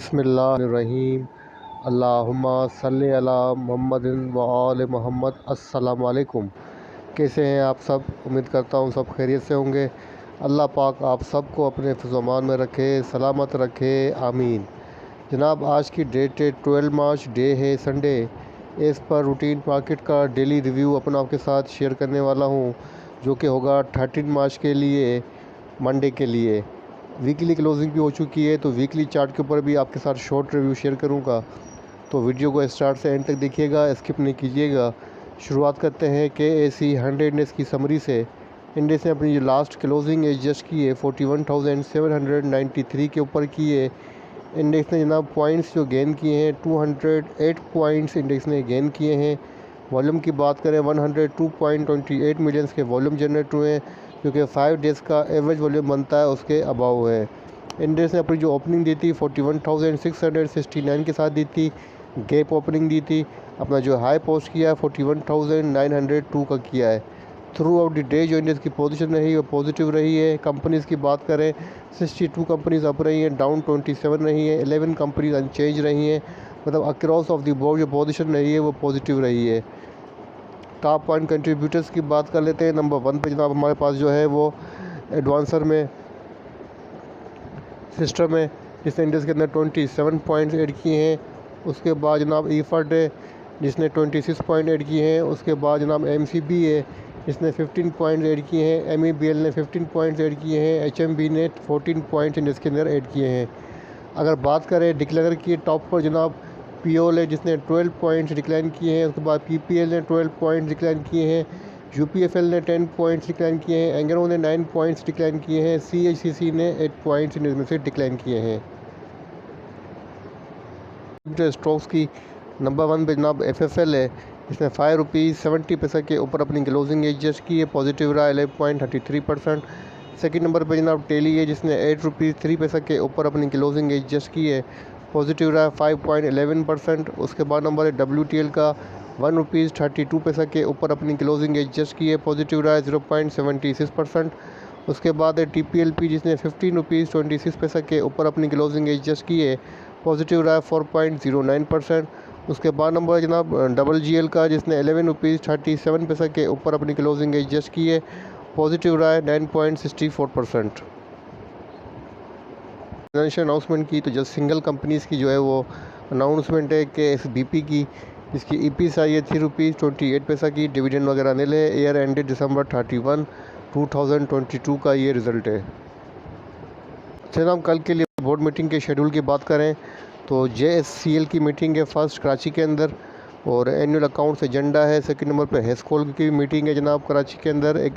बिस्मिल्लाहिर्रहमानिर्रहीम। अल्लाहुम्मा सल्लि अला मुहम्मदिन व आले मोहम्मद। अस्सलामु अलैकुम। कैसे हैं आप सब? उम्मीद करता हूँ सब खैरियत से होंगे। अल्लाह पाक आप सबको अपने फ़िज़्ज़ो-अमान में रखे, सलामत रखे, आमीन। जनाब, आज की डेट है 12 मार्च, डे है संडे। इस पर रूटीन मार्केट का डेली रिव्यू अपना आपके साथ शेयर करने वाला हूँ, जो कि होगा 13 मार्च के लिए, मंडे के लिए। वीकली क्लोजिंग भी हो चुकी है, तो वीकली चार्ट के ऊपर भी आपके साथ शॉर्ट रिव्यू शेयर करूंगा। तो वीडियो को स्टार्ट से एंड तक देखिएगा, स्किप नहीं कीजिएगा। शुरुआत करते हैं KSE 100 इंडेक्स की समरी से। इंडेक्स ने अपनी जो लास्ट क्लोजिंग एडजस्ट की है 41,793 के ऊपर की है। इंडेक्स ने जनाब पॉइंट्स जो गेन किए हैं 208 पॉइंट्स इंडेक्स ने गेन किए हैं। वॉल्यूम की बात करें 102.28 मिलियंस के वॉल्यूम जनरेट हुए हैं, जो कि 5 डेज़ का एवरेज वॉल्यूम बनता है उसके अबाव है। इंडेक्स ने अपनी जो ओपनिंग दी थी 41,669 के साथ दी थी, गैप ओपनिंग दी थी। अपना जो हाई पोस्ट किया 41,902 का किया है। थ्रू आउट द डे जो इंडेक्स की पोजीशन रही वो पॉजिटिव रही है। कंपनीज़ की बात करें 62 कंपनीज़ अप रही हैं, डाउन 27 रही हैं, 11 कंपनीज़ अनचेंज रही हैं। मतलब अक्रॉस ऑफ द बोर्ड जो पोजीशन रही है वो पॉजिटिव रही है। टॉप पॉइंट कंट्रीब्यूटर्स की बात कर लेते हैं। नंबर 1 पे जनाब हमारे पास जो है वो एडवांसर में सिस्टम है, जिसने इंडेक्स के अंदर 27 पॉइंट्स ऐड किए हैं। उसके बाद जनाब ईफर्ट है, जिसने 26 पॉइंट ऐड किए हैं। उसके बाद जनाब MCB है, जिसने 15 पॉइंट्स ऐड किए हैं। MEBL ने 15 पॉइंट्स ऐड किए हैं। HMB ने 14 पॉइंट्स इंडेक्स के अंदर ऐड किए हैं। अगर बात करें डिक्लेयर की, टॉप पर जनाब POL है, जिसने 12 पॉइंट्स डिक्लाइन किए हैं। उसके बाद PPL ने 12 पॉइंट्स डिक्लाइन किए हैं। UPFL ने 10 पॉइंट्स डिक्लाइन किए हैं। एंग्रो ने 9 पॉइंट्स डिक्लाइन किए हैं। CHCC ने 8 पॉइंट्स इनमें से डिक्लाइन किए हैं। स्टॉक्स की नंबर 1 पे जनाब FFL है, जिसने ₹5.70 के ऊपर अपनी क्लोजिंग एडजस्ट की है, पॉजिटिव रहा 11.33%। सेकंड नंबर पे जनाब टेली है, जिसने ₹8.03 के ऊपर अपनी क्लोजिंग एडजस्ट की है, पॉजिटिव रहा 5.11%। उसके बाद नंबर है WTL का, ₹1.32 के ऊपर अपनी क्लोजिंग एडजस्ट की है, पॉजिटिव रहा 0.76%। उसके बाद है TPLP, जिसने ₹15.26 के ऊपर अपनी क्लोजिंग एडजस्ट की है, पॉजिटिव रहा 4.09%। उसके बाद नंबर है जनाब GGL का, जिसने ₹11.37 के ऊपर अपनी क्लोजिंग एडजस्ट की है, पॉजिटिव रहा है 9.64%। फाइनेंशियल अनाउंसमेंट की तो जस्ट सिंगल कंपनीज़ की जो है वो अनाउंसमेंट है कि SBP की, जिसकी EPS आई है ₹3.28 की। डिविडेंड वगैरह नहीं ले। ईयर एंडेड December 31, 2022 का ये रिज़ल्ट है। जनाब, कल के लिए बोर्ड मीटिंग के शेड्यूल की बात करें तो JSCL की मीटिंग है फर्स्ट कराची के अंदर, और एनुअल अकाउंट्स एजेंडा है। सेकंड नंबर पे हेस्कोल की मीटिंग है जनाब कराची के अंदर, एक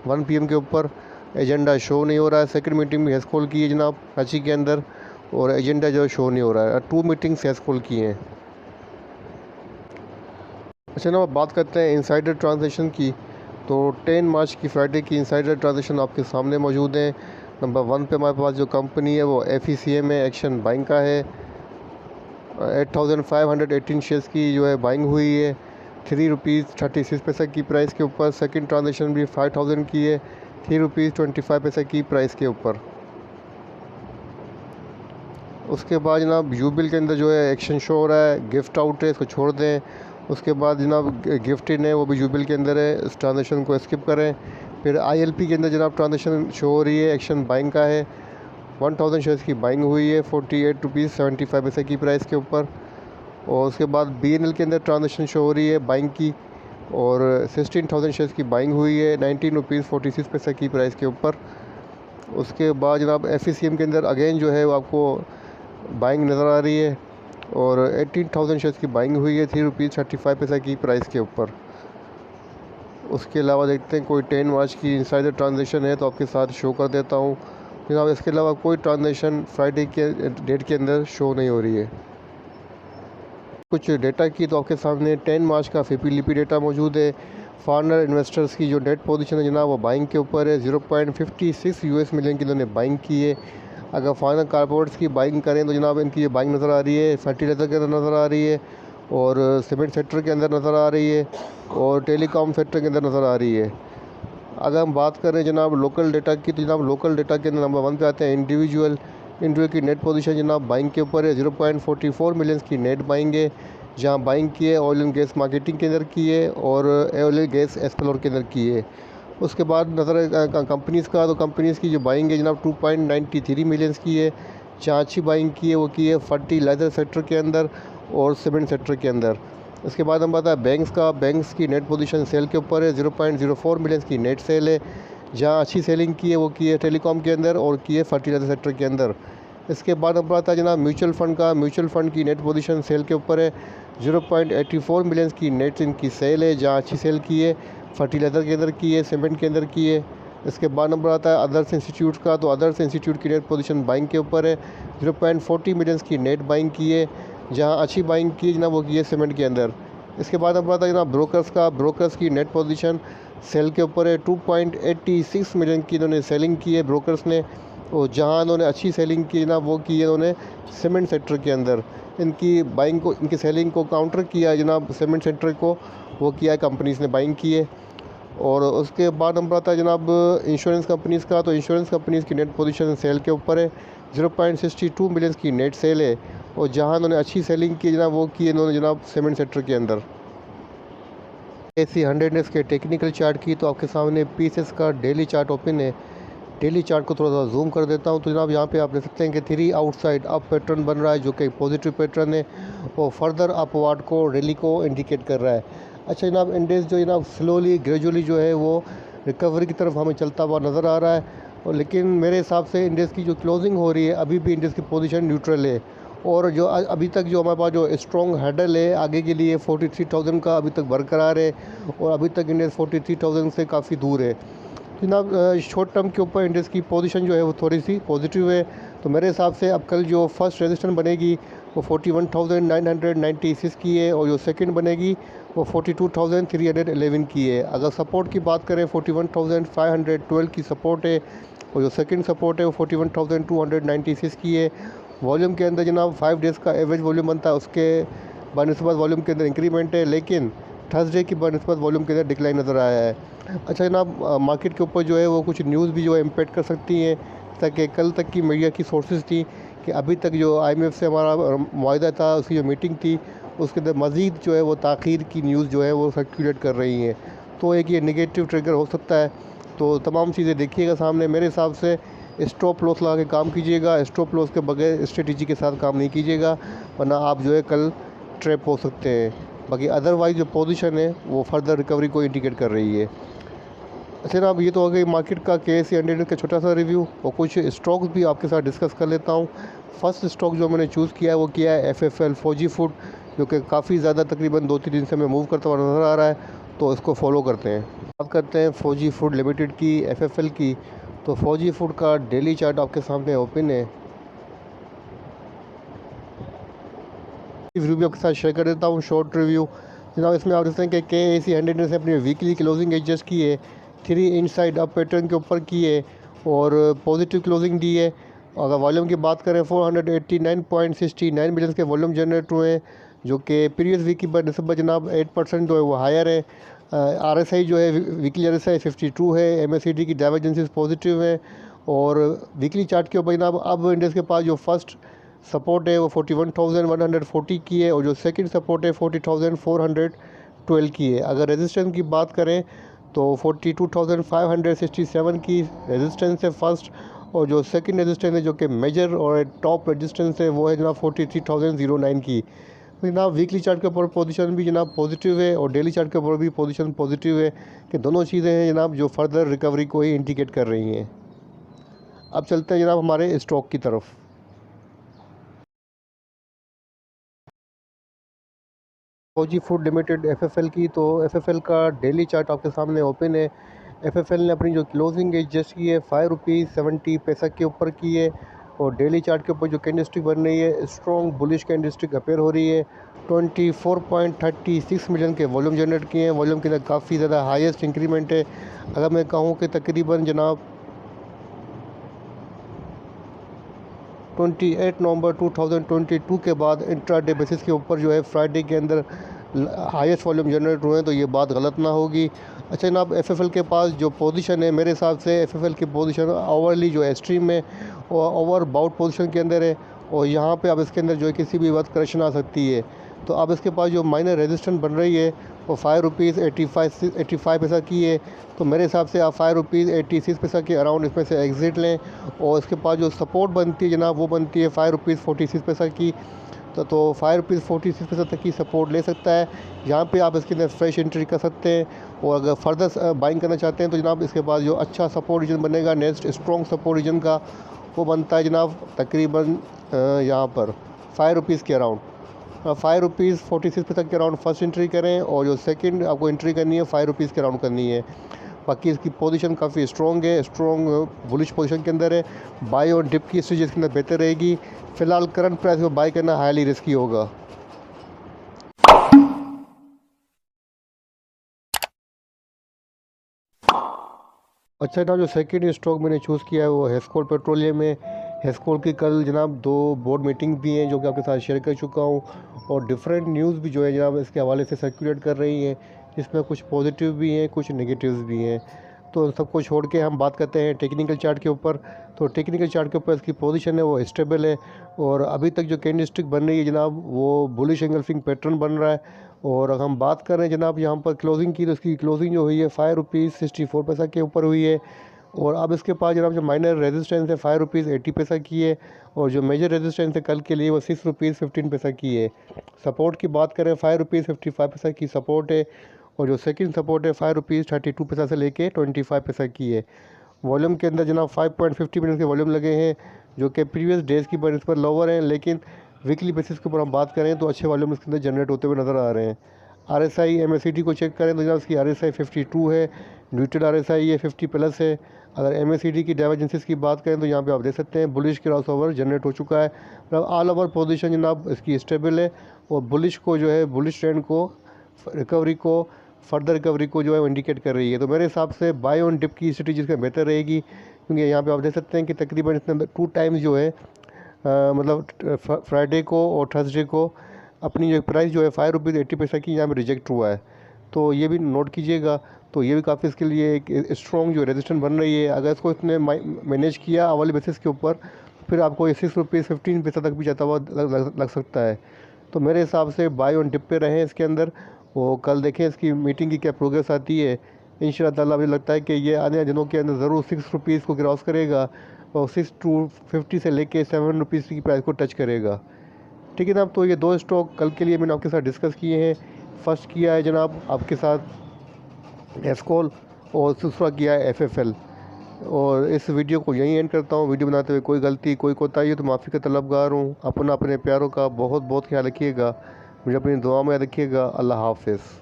1 PM के ऊपर। एजेंडा शो नहीं हो रहा है। सेकंड मीटिंग भी हेस्कोल की है जनाब कराची के अंदर, और एजेंडा जो शो नहीं हो रहा है। 2 मीटिंग्स हेस्कोल की हैं। अच्छा जनाब, बात करते हैं इनसाइडर ट्रांजेक्शन की। तो 10 मार्च की फ्राइडे की इनसाइडर ट्रांजेक्शन आपके सामने मौजूद हैं। नंबर 1 पे हमारे पास जो कंपनी है वो FECM है, एक्शन बाइंग का है। 8,518 शेयर्स की जो है बाइंग हुई है, ₹3.36 की प्राइस के ऊपर। सेकंड ट्रांजेक्शन भी 5,000 की है, ₹3.25 की प्राइस के ऊपर। उसके बाद जनाब यूबिल के अंदर जो है एक्शन शो हो रहा है, गिफ्ट आउट है, इसको छोड़ दें। उसके बाद जनाब गिफ्ट इन है, वो भी यूबिल के अंदर है, इस ट्रांजेक्शन को स्किप करें। फिर ILP के अंदर जनाब ट्रांजेक्शन शो हो रही है, एक्शन बाइंग का है। 1,000 शेयर्स की बाइंग हुई है, ₹48.75 की प्राइस के ऊपर। और उसके बाद BNL के अंदर ट्रांजेक्शन शो हो रही है बाइंग की, और 16,000 शेयर्स की बाइंग हुई है, ₹19.46 की प्राइस के ऊपर। उसके बाद जनाब FECM के अंदर अगेन जो है वो आपको बाइंग नज़र आ रही है, और 18,000 शेयर्स की बाइंग हुई है, ₹3.35 की प्राइस के ऊपर। उसके अलावा देखते हैं कोई 10 मार्च की इनसाइडर ट्रांजेक्शन है तो आपके साथ शो कर देता हूँ जनाब। इसके अलावा कोई ट्रांजेक्शन फ्राइडे के डेट के अंदर शो नहीं हो रही है। कुछ डेटा की तो आपके सामने 10 मार्च का FIPLIPI डेटा मौजूद है। फॉरेनर इन्वेस्टर्स की जो नेट पोजीशन है जनाब वो बाइंग के ऊपर है, 0.56 US मिलियन की इन्होंने बाइंग की है। अगर फॉरेनर कॉर्पोरेट्स की बाइंग करें तो जनाब इनकी ये बाइंग नज़र आ रही है, फर्टिलाइज़र के अंदर नज़र आ रही है, और सीमेंट सेक्टर के अंदर नज़र आ रही है, और टेलीकॉम सेक्टर के अंदर नज़र आ रही है। अगर हम बात करें जनाब लोकल डेटा की तो जनाब लोकल डेटा के अंदर नंबर 1 पे आते हैं इंडिविजुअल इंडिया की नेट पोजीशन जनाब बाइंग के ऊपर है। 0.44 मिलियंस की नेट बाइंग है, जहाँ बाइंग की है ऑयल एंड गैस मार्केटिंग के अंदर की है और ऑयल एंड गैस एक्सप्लोर के अंदर की है। उसके बाद नज़र कंपनीज़ का, तो कंपनीज़ की जो बाइंग है जनाब 2.93 मिलियंस की है, जहाँ अच्छी बाइंग की है वो की है फर्टिलाइज़र सेक्टर के अंदर और सीमेंट सेक्टर के अंदर। इसके बाद हम बताएं बैंक्स का, बैंक्स की नेट पोजीशन सेल के ऊपर है। 0.04 मिलियंस की नेट सेल है, जहाँ अच्छी सेलिंग की है वो की है टेलीकॉम के अंदर और की है फर्टिलाइज़र सेक्टर के अंदर। इसके बाद हम बताएं जनाब म्यूचुअल फ़ंड का, म्यूचुअल फ़ंड की नेट पोजीशन सेल के ऊपर है। 0.84 मिलियंस की नेट इनकी सेल है, जहाँ अच्छी सेल की है फर्टिलाइज़र के अंदर की है, सीमेंट के अंदर की है। इसके बाद नंबर आता है अदर्स इंस्टीट्यूट का, तो अदर्स इंस्टीट्यूट की नेट पोजीशन बाइंग के ऊपर है। 0.40 मिलियंस की नेट बाइंग की है, जहाँ अच्छी बाइंग की है जनाब वो की है सीमेंट के अंदर। इसके बाद हम बताते हैं जनाब ब्रोकर्स का, ब्रोकर्स की नेट पोजीशन सेल के ऊपर है। 2.86 मिलियन की इन्होंने सेलिंग की है ब्रोकर्स ने, और जहाँ इन्होंने अच्छी सेलिंग की जनाब वो की है इन्होंने सीमेंट सेक्टर के अंदर। इनकी बाइंग को, इनकी सेलिंग को काउंटर किया है जनाब सीमेंट सेक्टर को, वो किया है कंपनीज़ ने बाइंग की है। और उसके बाद नंबर आता है जनाब इंश्योरेंस कंपनीज़ का, तो इंश्योरेंस कंपनीज़ की नेट पोजीशन सेल के ऊपर है। 0.62 मिलियंस की नेट सेल है, और जहां उन्होंने अच्छी सेलिंग की जनाब वो की इन्होंने जनाब सीमेंट सेक्टर के अंदर। AC 100 इंडेक्स के टेक्निकल चार्ट की, तो आपके सामने पीसेस का डेली चार्ट ओपन है। डेली चार्ट को थोड़ा सा जूम कर देता हूं, तो जनाब यहाँ पे आप देख सकते हैं कि 3 आउटसाइड अप पैटर्न बन रहा है, जो कि पॉजिटिव पैटर्न है और फर्दर अपवार्ड को रैली को इंडिकेट कर रहा है। अच्छा जनाब, इंडेक्स जो जनाब स्लोली ग्रेजुअली जो है वो रिकवरी की तरफ हमें चलता हुआ नज़र आ रहा है, और लेकिन मेरे हिसाब से इंडेक्स की जो क्लोजिंग हो रही है अभी भी इंडेक्स की पोजीशन न्यूट्रल है, और जो अभी तक जो हमारे पास जो स्ट्रॉन्ग हैडल है आगे के लिए 43,000 का अभी तक बरकरार है, और अभी तक इंडेक्स 43,000 से काफ़ी दूर है। जनाब शॉर्ट टर्म के ऊपर इंडेक्स की पोजीशन जो है वो थोड़ी सी पॉजिटिव है, तो मेरे हिसाब से अब कल जो फर्स्ट रेजिस्टेंस बनेगी वो 41,996 की है, और जो सेकंड बनेगी वो 42,311 की है। अगर सपोर्ट की बात करें 41,512 की सपोर्ट है, और जो सेकंड सपोर्ट है वो 41,296 की है। वॉल्यूम के अंदर जनाब 5 डेज़ का एवरेज वॉल्यूम बनता है, उसके बनस्बत वॉल्यूम के अंदर इंक्रीमेंट है, लेकिन थर्सडे की बनस्बत वॉल्यूम के अंदर डिक्लाइन नज़र आया है। अच्छा जनाब, मार्केट के ऊपर जो है वो कुछ न्यूज़ भी जो है इम्पेक्ट कर सकती हैं, ताकि कल तक की मीडिया की सोर्सेज थी कि अभी तक जो IMF से हमारा मुआहदा था, उसकी जो मीटिंग थी उसके अंदर मज़ीद जो है वो ताख़ीर की न्यूज़ जो है वो सर्कुलेट कर रही हैं, तो एक ये नेगेटिव ट्रिगर हो सकता है। तो तमाम चीज़ें देखिएगा सामने, मेरे हिसाब से स्टॉप लॉस लगा के काम कीजिएगा, स्टॉप लॉस के बगैर स्ट्रेटजी के साथ काम नहीं कीजिएगा, वरना आप जो है कल ट्रैप हो सकते हैं। बाकी अदरवाइज़ जो पोजीशन है वो फर्दर रिकवरी को इंडिकेट कर रही है। अच्छा जनाब, ये तो हो गई मार्केट का KSE 100 का छोटा सा रिव्यू, और कुछ स्टॉक्स भी आपके साथ डिस्कस कर लेता हूँ। फर्स्ट स्टॉक जो मैंने चूज़ किया है वो किया है FFL फौजी फूड, जो कि काफ़ी ज़्यादा तकरीबन 2-3 दिन से हमें मूव करता हुआ नज़र आ रहा है, तो इसको फॉलो करते हैं। बात करते हैं फौजी फूड लिमिटेड की, FFL की, तो फौजी फूड का डेली चार्ट आपके सामने ओपन है। रिव्यू आपके साथ शेयर कर देता हूँ, शॉर्ट रिव्यू जनाब। इसमें आप देखते हैं कि KSE 100 से अपनी वीकली क्लोजिंग एडजस्ट की है, 3 इनसाइड अप पैटर्न के ऊपर की है और पॉजिटिव क्लोजिंग दी है। अगर वॉल्यूम की बात करें 489.69 मिलियन के वॉल्यूम जनरेट हुए हैं, जो कि प्रीवियस वीक की बनस्बत जनाब 8% जो है वो हायर है। RSI जो है वीकली RSI 52 है, MACD की डाइवर्जेंसेस पॉजिटिव है, और वीकली चार्ट के ऊपर जनाब अब इंडेक्स के पास जो फर्स्ट सपोर्ट है वो 41,140 की है, और जो सेकंड सपोर्ट है 40,412 की है। अगर रेजिस्टेंस की बात करें तो 42,567 की रेजिस्टेंस है फर्स्ट, और जो सेकंड रेजिस्टेंस है जो कि मेजर और टॉप रेजिस्टेंस है वो है जनाब 43,009 की। जनाब वीकली चार्ट के ऊपर पोजीशन भी जनाब पॉजिटिव है, और डेली चार्ट के ऊपर भी पोजीशन पॉजिटिव है, कि दोनों चीज़ें हैं जनाब जो फर्दर रिकवरी को ही इंडिकेट कर रही हैं। अब चलते हैं जनाब हमारे स्टॉक की तरफ। फौजी फूड लिमिटेड FFL की, तो FFL का डेली चार्ट आपके सामने ओपन है। FFL ने अपनी जो क्लोजिंग एडजस्ट की है ₹5.70 के ऊपर की है, और डेली चार्ट के ऊपर जो कैंडलस्टिक बन रही है स्ट्रॉन्ग बुलिश कैंडलस्टिक अपेयर हो रही है। 24.36 मिलियन के वॉल्यूम जनरेट किए हैं, वॉल्यूम के अंदर काफ़ी ज़्यादा हाईएस्ट इंक्रीमेंट है। अगर मैं कहूँ कि तकरीबन जनाब 28 नवंबर 2022 के बाद इंट्राडे बेसिस के ऊपर जो है फ्राइडे के अंदर हाईएस्ट वॉल्यूम जनरेट हुए हैं, तो ये बात गलत ना होगी। अच्छा जनाब, एफएफएल के पास जो पोजीशन है, मेरे हिसाब से एफएफएल की पोजीशन ओवरली जो एक्सट्रीम में और ओवर बाउट पोजीशन के अंदर है, और यहाँ पे अब इसके अंदर जो है किसी भी वक्त करेक्शन आ सकती है। तो अब इसके पास जो माइनर रेजिस्टेंस बन रही है वो ₹5.85 की है। तो मेरे हिसाब से आप ₹5.86 के अराउंड इसमें से एग्ज़िट लें। और इसके पास जो सपोर्ट बनती है जनाब, वो बनती है ₹5.46 की। तो ₹5.46 तक की सपोर्ट ले सकता है। यहाँ पे आप इसके अंदर फ्रेश एंट्री कर सकते हैं। और अगर फर्दर बाइंग करना चाहते हैं तो जनाब इसके पास जो अच्छा सपोर्ट रीजन बनेगा, नेक्स्ट स्ट्रॉन्ग सपोर्ट रीजन का, वो बनता है जनाब तकरीबन यहाँ पर ₹5 के अराउंड। ₹5.46 के अराउंड फर्स्ट एंट्री करें, और जो सेकंड आपको एंट्री करनी है ₹5 के अराउंड करनी है। बाकी इसकी पोजीशन काफ़ी स्ट्रॉन्ग है, स्ट्रॉन्ग बुलिश पोजीशन के अंदर है। बाई और डिप की स्ट्रेटेजी इसके अंदर बेहतर रहेगी। फ़िलहाल करंट प्राइस में बाई करना हाईली रिस्की होगा। अच्छा जनाब, जो सेकंड स्टॉक मैंने चूज़ किया है वो हेस्कोल पेट्रोलियम है। हेस्कोल की कल जनाब 2 बोर्ड मीटिंग भी हैं जो कि आपके साथ शेयर कर चुका हूँ, और डिफरेंट न्यूज़ भी जो है जनाब इसके हवाले से सर्कुलेट कर रही हैं, जिसमें कुछ पॉजिटिव भी हैं, कुछ नेगेटिव्स भी हैं। तो उन सबको छोड़ के हम बात करते हैं टेक्निकल चार्ट के ऊपर। तो टेक्निकल चार्ट के ऊपर इसकी पोजीशन है वो स्टेबल है, और अभी तक जो कैंडलस्टिक बन रही है जनाब वो बुलिश एंगल्फिंग पैटर्न बन रहा है। और अगर हम बात करें जनाब यहाँ पर क्लोजिंग की, तो इसकी क्लोजिंग जो हुई है ₹5.64 के ऊपर हुई है। और अब इसके पास जनाब जो माइनर रेजिस्टेंस है ₹5.80 की है, और जो मेजर रेजिस्टेंस है कल के लिए वो ₹6.15 की है। सपोर्ट की बात करें ₹5.55 की सपोर्ट है, और जो सेकंड सपोर्ट है ₹5.32 से लेके 25 की है। वॉल्यूम के अंदर जनाब 5.50 मिनट के वॉल्यूम लगे हैं, जो कि प्रीवियस डेज़ की पर लोअर हैं, लेकिन वीकली बेसिस के ऊपर हम बात करें तो अच्छे वॉल्यूम इसके अंदर जनरेट होते हुए नज़र आ रहे हैं। RSI MACD को चेक करें तो जनाब इसकी RSI 52 है, न्यूट्रल RSI ये 50 प्लस है। अगर MACD की डाइवर्जेंसेस की बात करें तो यहाँ पे आप देख सकते हैं बुलिश क्रॉस ओवर जनरेट हो चुका है। मतलब ऑल ओवर पोजीशन जनाब इसकी स्टेबल है, और बुलिश को जो है बुलिश ट्रेंड को रिकवरी को फर्दर रिकवरी को जो है इंडिकेट कर रही है। तो मेरे हिसाब से बाय ऑन डिप की स्ट्रेटजी इसका बेहतर रहेगी, क्योंकि यहाँ पे आप देख सकते हैं कि तकरीबन इसने 2 टाइम्स जो है मतलब फ्राइडे को और थर्सडे को अपनी जो प्राइस जो है ₹5.80 की यहाँ पे रिजेक्ट हुआ है। तो ये भी नोट कीजिएगा। तो ये भी काफ़ी इसके लिए एक स्ट्रॉन्ग जो रेजिस्टेंस बन रही है। अगर इसको इसने मैनेज किया अवली बेसिस के ऊपर, फिर आपको ये ₹6.15 तक भी जाता हुआ लग सकता है। तो मेरे हिसाब से बाय ऑन डिप पे रहें इसके अंदर। वो कल देखें इसकी मीटिंग की क्या प्रोग्रेस आती है। इंशाल्लाह ताला मुझे लगता है कि ये आने वाले दिनों के अंदर ज़रूर ₹6 को क्रॉस करेगा, और 6 to 50 से लेके ₹7 की प्राइस को टच करेगा। ठीक है जनाब, तो ये 2 स्टॉक कल के लिए मैंने आपके साथ डिस्कस किए हैं। फर्स्ट किया है जनाब आपके साथ एस्कॉल, और दूसरा किया है एफएफएल। और इस वीडियो को यहीं एंड करता हूँ। वीडियो बनाते हुए कोई गलती कोई कोताही है तो माफ़ी का तलबगार हूँ। अपना अपने प्यारों का बहुत बहुत ख्याल रखिएगा। मुझे अपनी दुआ में याद रखिएगा। अल्लाह हाफ़िज़।